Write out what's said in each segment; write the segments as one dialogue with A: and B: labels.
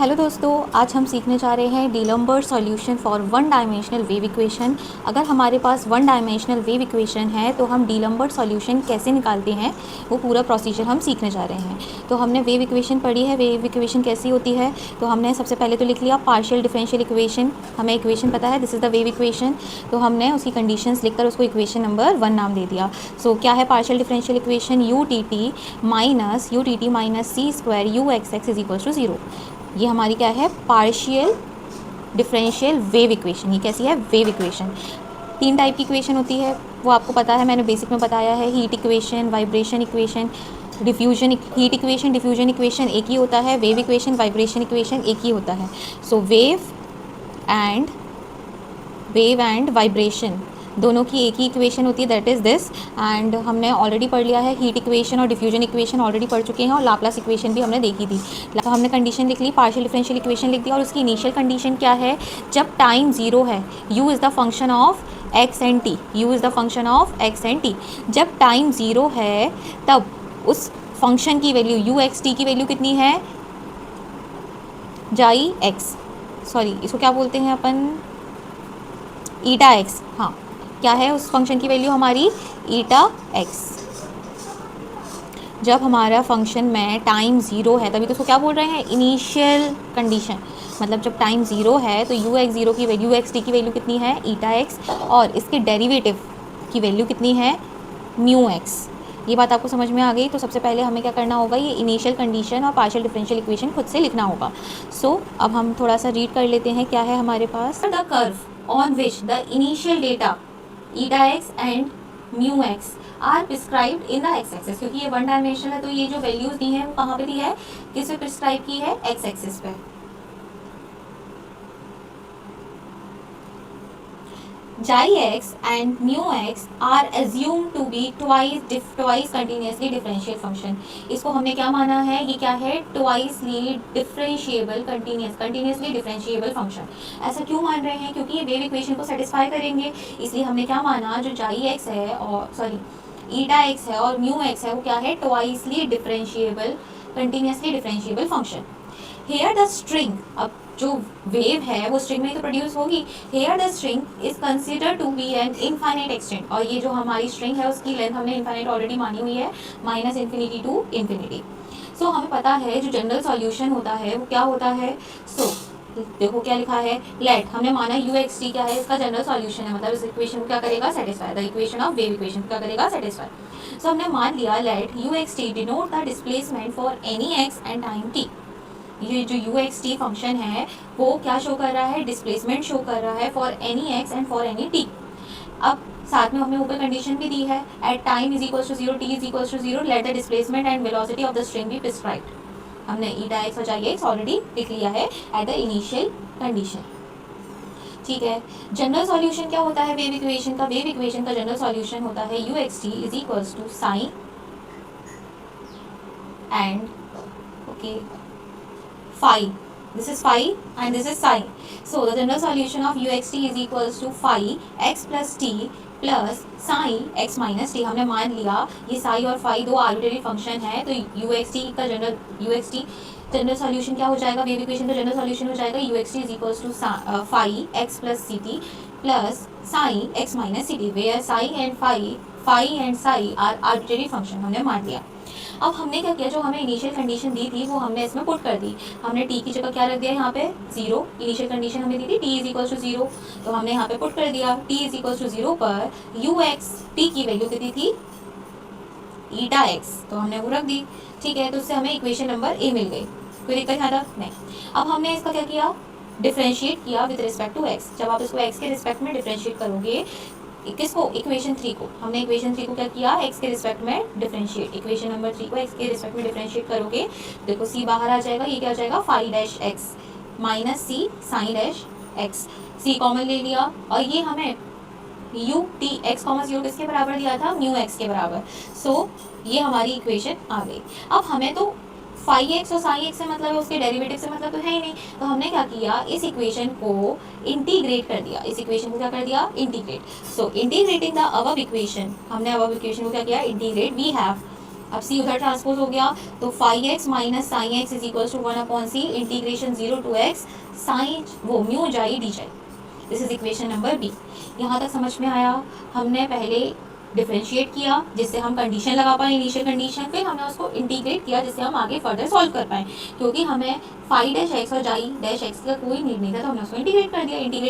A: Hello दोस्तों, आज हम सीखने जा रहे हैं d'Alembert solution for one dimensional wave equation. अगर हमारे पास वन डायमेंशनल वेव इक्वेशन है तो हम डीलम्बर्ट सॉल्यूशन कैसे निकालते हैं वो पूरा प्रोसीजर हम सीखने जा रहे हैं। तो हमने वेव इक्वेशन पढ़ी है, वेव इक्वेशन कैसी होती है। तो हमने सबसे पहले तो लिख लिया पार्शियल डिफरेंशियल इक्वेशन, हमें इक्वेशन पता है, this is the wave equation. तो हमने उसकी कंडीशंस लिखकर उसको इक्वेशन नंबर 1 नाम दे दिया। सो क्या है partial differential equation, u t t minus c square u x x is equals to 0। ये हमारी क्या है, पार्शियल डिफरेंशियल वेव इक्वेशन। ये कैसी है, वेव इक्वेशन। 3 टाइप की इक्वेशन होती है, वो आपको पता है, मैंने बेसिक में बताया है। Heat equation, vibration equation, diffusion. Heat equation diffusion equation एक ही होता है, वेव इक्वेशन वाइब्रेशन इक्वेशन एक ही होता है। सो वेव एंड वाइब्रेशन दोनों की एक ही इक्वेशन होती है, दैट इज़ दिस। एंड हमने ऑलरेडी पढ़ लिया है, हीट इक्वेशन और डिफ्यूजन इक्वेशन ऑलरेडी पढ़ चुके हैं, और लाप्लास इक्वेशन भी हमने देखी थी। तो हमने कंडीशन लिख ली, पार्शियल डिफरेंशियल इक्वेशन लिख दी, और उसकी इनिशियल कंडीशन क्या है, जब टाइम 0 है, u is the function of x and t, u is the function of x and t। जब टाइम 0 है तब उस फंक्शन की वैल्यू u x t की वैल्यू कितनी है, जाई x, सॉरी इसको क्या बोलते हैं अपन, ईटा एक्स। हाँ, क्या है उस फंक्शन की वैल्यू हमारी, ईटा एक्स। जब हमारा फंक्शन में टाइम 0 है तभी तो उसको क्या बोल रहे हैं, इनिशियल कंडीशन। मतलब जब टाइम 0 है तो यू एक्स ज़ीरो की वैल्यू, यू एक्स टी की वैल्यू कितनी है, ईटा एक्स, और इसके डेरिवेटिव की वैल्यू कितनी है, म्यू एक्स। ये बात आपको समझ में आ गई। तो सबसे पहले हमें क्या करना होगा, ये इनिशियल कंडीशन और पार्शियल डिफरेंशियल इक्वेशन खुद से लिखना होगा। सो अब हम थोड़ा सा रीड कर लेते हैं, क्या है हमारे पास, the curve on which the initial data eta x and mu x are prescribed in the x axis। क्योंकि ये वन डायमेंशनल है तो ये जो वैल्यूज दी हैं वो कहाँ पे दी है, किस पे प्रिस्क्राइब की है, x एक्सिस पे। Xi x and mu x are assumed to be twice continuously differential function। इसको हमने क्या माना है, ये क्या है, twice differentiable continuously differentiable function। ऐसा क्यों मान रहे हैं, क्योंकि ये वेव इक्वेशन को सेटिस्फाई करेंगे, इसलिए हमने क्या माना, जो Xi x है और ईटा x है और म्यू x है वो क्या है, twicely differentiable continuously differentiable function. Here the string, अब जो वेव है वो स्ट्रिंग में तो प्रोड्यूस होगी। Here the string is consider to be an infinite extent, और ये जो हमारी स्ट्रिंग है उसकी लेंथ हमने इनफाइनाइट ऑलरेडी मानी हुई है, माइनस इन्फिनिटी टू इन्फिनिटी। सो हमें पता है जो जनरल सॉल्यूशन होता है वो क्या होता है। सो देखो क्या लिखा है, लेट, हमने माना यू एक्स टी क्या है, इसका जनरल सॉल्यूशन है, मतलब इस इक्वेशन को क्या करेगा, satisfy, the equation of wave equation क्या करेगा, सेटिस्फाई। सो हमने मान लिया let you x T denote the displacement for any x and time T. ये जो यू एक्स टी फंक्शन है वो क्या शो कर रहा है, डिस्प्लेसमेंट शो कर रहा है for any x and for any t. अब साथ में हमने ऊपर कंडीशन भी दी है, at time is equals to 0, t is equals to 0, let the displacement and velocity of the string be prescribed. हमने ईटा एक्स और जाई एक्स ऑलरेडी लिख लिया है एट द इनिशियल कंडीशन। ठीक है, जनरल सॉल्यूशन क्या होता है वेव इक्वेशन का, वेव इक्वेशन का जनरल सॉल्यूशन होता है u x t is equals to sine and okay phi, this is phi and this is sin। So the general solution of uxt is equals to phi x plus t plus sin x minus t। हमने मान लिया ये psi और phi दो arbitrary function है, तो uxt का general solution क्या हो जाएगा, वेव इक्वेशन का जनरल सॉल्यूशन हो जाएगा uxt is equals to phi x plus ct plus sin x minus ct, where phi and psi are arbitrary function, हमने मान लिया। अब हमने क्या किया, जो हमें इनिशियल कंडीशन दी थी वो हमने इसमें पुट कर दी। हमने टी की जगह क्या रख दिया, यहाँ पे 0, इनिशियल कंडीशन हमें दी थी टी इज इक्वल टू 0, तो हमने यहाँ पे पुट कर दिया टी इज इक्वल टू 0 पर यू एक्स टी की वैल्यू कितनी थी, ईटा एक्स, तो हमने वो रख दी। ठीक है, तो उससे हमें इक्वेशन नंबर ए मिल गई, कोई दिक्कत यहाँ तक नहीं। अब हमने इसका क्या किया, डिफ्रेंशिएट किया विद रिस्पेक्ट टू एक्स। जब आप इसको एक्स के रिस्पेक्ट में डिफ्रेंशिएट करोगे, किसको, इक्वेशन 3 को, हमने इक्वेशन 3 को क्या किया, एक्स के रिस्पेक्ट में डिफरेंशिएट, इक्वेशन नंबर 3 को एक्स के रिस्पेक्ट में डिफरेंशिएट करोगे, देखो सी बाहर आ जाएगा, ये क्या हो जाएगा, फाई डैश एक्स माइनस सी साइन डैश एक्स, सी कॉमन ले लिया, और ये हमें U T x common you किसके बराबर दिया था, म्यू एक्स के बराबर। सो ये हमारी इक्वेशन आ गई। अब हमें तो फाई एक्स और साई एक्स से मतलब है, उसके डेरिवेटिव से मतलब तो है ही नहीं, तो हमने क्या किया, इस इक्वेशन को इंटीग्रेट कर दिया, इस इक्वेशन को क्या कर दिया, integrate. So integrating the above equation, हमने अबव इक्वेशन को क्या किया, इंटीग्रेट, वी हैव अब सी उधर ट्रांसपोज हो गया, तो phi x minus sine x is equal to 1/c integration 0 to x sine वो mu xi d xi. This is equation number B. यहाँ तक समझ में आया? हमने पहले डिफ्रेंशिएट किया जिससे हम कंडीशन लगा पाए, इनिशियल कंडीशन, फिर हमने उसको इंटीग्रेट किया जिससे हम आगे फर्दर सॉल्व कर पाए, क्योंकि हमें फाई डैश एक्स और जाई डैश एक्स का कोई नीड नहीं था, तो हमने उसको इंटीग्रेट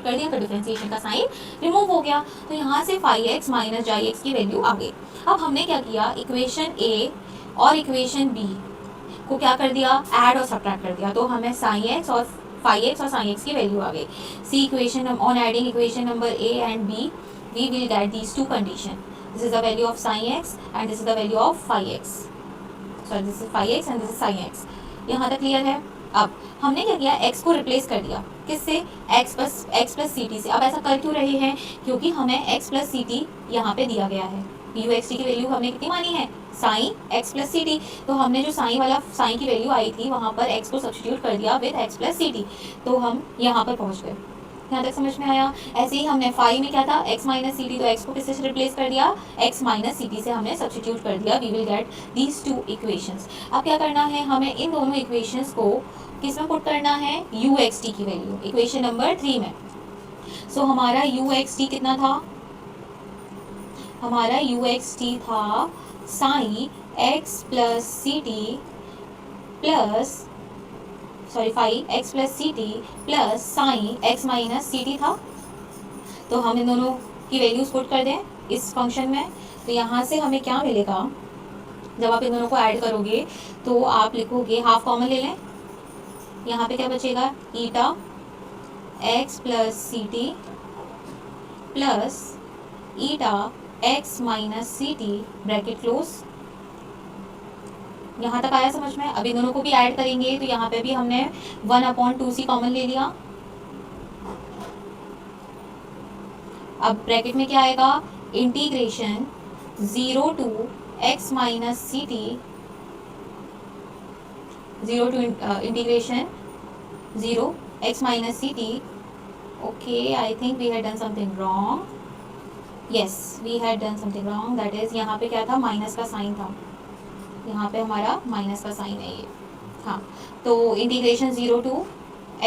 A: कर दिया तो डिफ्रेंशिएशन का साइन रिमूव हो गया। तो यहाँ से फाई एक्स माइनस जाई एक्स की वैल्यू आ गई। अब हमने क्या किया, इक्वेशन ए और इक्वेशन बी को क्या कर दिया, ऐड और सब्ट्रैक्ट कर दिया, तो हमें साइन एक्स और फाई एक्स और साइन एक्स की वैल्यू आ गई। See equation on adding equation number A and B we will get these two condition. This is the value of sin x and this is the value of phi x. Sorry, this is phi x and this is sin x. यहाँ तक clear है? अब हमने क्या किया, x को replace कर दिया किससे, x प्लस सी टी से। अब ऐसा कर क्यों रहे हैं, क्योंकि हमें x प्लस सी टी यहाँ पे दिया गया है। यू एक्स टी की वैल्यू हमने कितनी मानी है, sine x plus c t, तो हमने जो साइन की वैल्यू आई थी वहाँ पर x को सब्स्टिट्यूट कर दिया with x plus c t, तो हम यहाँ पर पहुँच गए। यहाँ तक समझ में आया? ऐसे ही हमने फाई में क्या था, x माइनस सी टी, तो x को किससे रिप्लेस कर दिया, x माइनस सी टी से हमने सब्स्टिट्यूट कर दिया। We will get these two equations. अब क्या करना है, हमें इन दोनों इक्वेशंस को किस में पुट करना है, यू एक्स टी की वैल्यू इक्वेशन नंबर 3 में। सो हमारा यू एक्स टी कितना था, हमारा यू एक्स टी था sine x plus c t plus phi x plus c t plus sine x minus c t था। तो हम इन दोनों की वैल्यूज पुट कर दें इस फंक्शन में, तो यहाँ से हमें क्या मिलेगा, जब आप इन दोनों को ऐड करोगे तो आप लिखोगे, हाफ कॉमन ले लें, यहाँ पे क्या बचेगा, eta x plus c t plus eta x minus c t bracket close. यहाँ तक आया समझ में? अब इन दोनों को भी ऐड करेंगे तो यहाँ पे भी हमने 1/2c कॉमन ले लिया। अब ब्रैकेट में क्या आएगा, integration 0 to x minus c t, 0 to integration 0 x minus c t. Okay, I think we had done something wrong, yes we had done something wrong, that is यहाँ पे क्या था, माइनस का साइन था, यहाँ पे हमारा माइनस का साइन है ये, हाँ। तो integration 0 to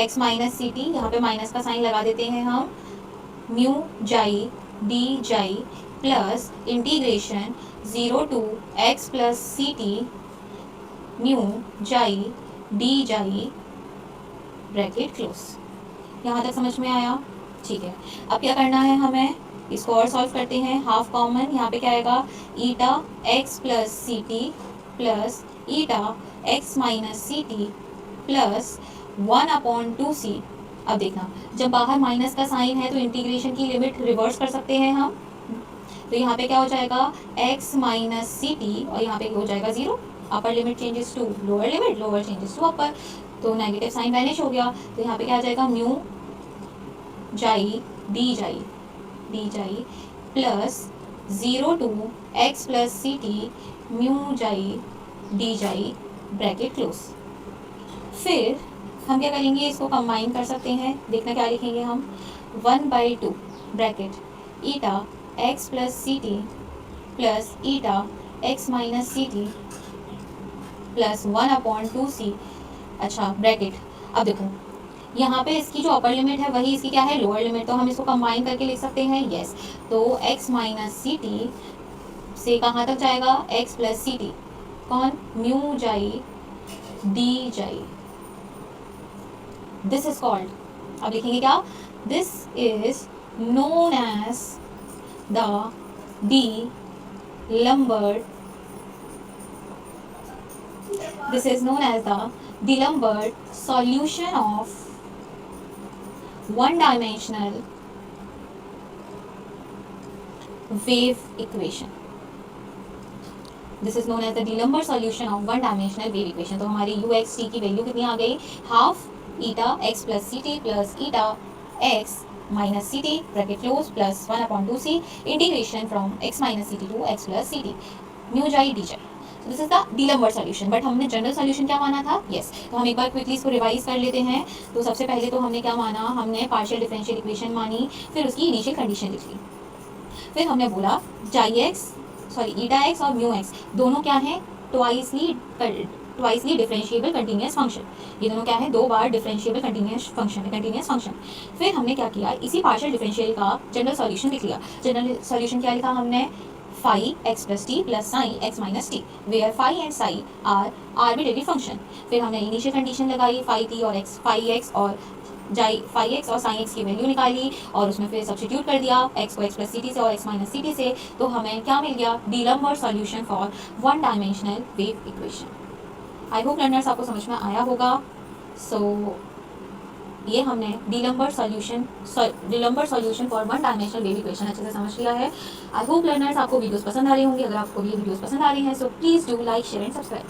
A: x minus c t, यहाँ पे माइनस का साइन लगा देते हैं हम, mu xi d xi plus integration 0 to x plus c t mu xi d xi bracket close. यहाँ तक समझ में आया? ठीक है। अब क्या करना है हमें, इसको और सॉल्व करते हैं, हाफ कॉमन, यहाँ पे क्या आएगा, eta x plus c t plus eta x minus c t plus 1/2c। अब देखना, जब बाहर माइनस का साइन है तो इंटीग्रेशन की लिमिट रिवर्स कर सकते हैं हम, तो यहाँ पे क्या हो जाएगा, x माइनस सी टी, और यहाँ पे हो जाएगा 0, upper limit changes to lower limit, lower changes to upper, तो नेगेटिव साइन वैनिश हो गया, तो यहाँ पे क्या आ जाएगा, mu xi d xi plus 0 to x plus c t mu xi d xi bracket close. फिर हम क्या करेंगे, इसको कंबाइन कर सकते हैं, देखना क्या लिखेंगे हम, 1/2 bracket eta x plus c t plus eta x minus c t plus 1/2c। अच्छा ब्रैकेट, अब देखो यहाँ पे इसकी जो अपर लिमिट है वही इसकी क्या है, लोअर लिमिट, तो हम इसको कंबाइन करके लिख सकते हैं, यस। तो x माइनस सी टी से कहाँ तक जाएगा, x प्लस सी टी, कौन, mu xi d xi, this is called, अब लिखेंगे क्या, this is known as the D'Alembert, this is known as the D'Alembert solution of one-dimensional wave equation. This is known as the D'Alembert solution of one-dimensional wave equation. तो हमारी u x t की value कितनी आ गई, half eta x plus c t plus eta x minus c t bracket close plus 1/2c integration from x minus c t to x plus c t mu xi d xi. तो this is the D'Alembert solution, but हमने general solution क्या माना था, yes. तो हम एक बार quickly इसको revise कर लेते हैं। तो सबसे पहले तो हमने क्या माना, हमने पार्शियल डिफरेंशियल इक्वेशन मानी, फिर उसकी इनिशियल कंडीशन लिख ली, फिर हमने बोला जाई एक्स ईटा एक्स और म्यू एक्स दोनों क्या हैं, ट्वाइसली डिफरेंशिएबल कंटिन्यूस फंक्शन। ये दोनों क्या है, 2 बार डिफरेंशिएबल कंटिन्यूस फंक्शन। फिर हमने क्या किया, इसी पार्शियल डिफरेंशियल का जनरल सॉल्यूशन लिख लिया। जनरल सॉल्यूशन क्या लिखा हमने, phi x plus t plus sin x minus t, where phi and psi are arbitrary function। फिर हमने इनिशियल कंडीशन लगाई, phi t और phi x और sin x की वैल्यू निकाली और उसमें फिर सब्स्टिट्यूट कर दिया x को x प्लस सी टी से और x माइनस सी टी से, तो हमें क्या मिल गया, d'Alembert solution for one dimensional wave equation. I hope learners आपको समझ में आया होगा। ये हमने d'Alembert solution for one dimensional wave equation अच्छे से समझ लिया है। आई होप लर्नर्स आपको वीडियोस पसंद आ रही होंगी। अगर आपको ये वीडियोस पसंद आ रही हैं so please do like, share and subscribe.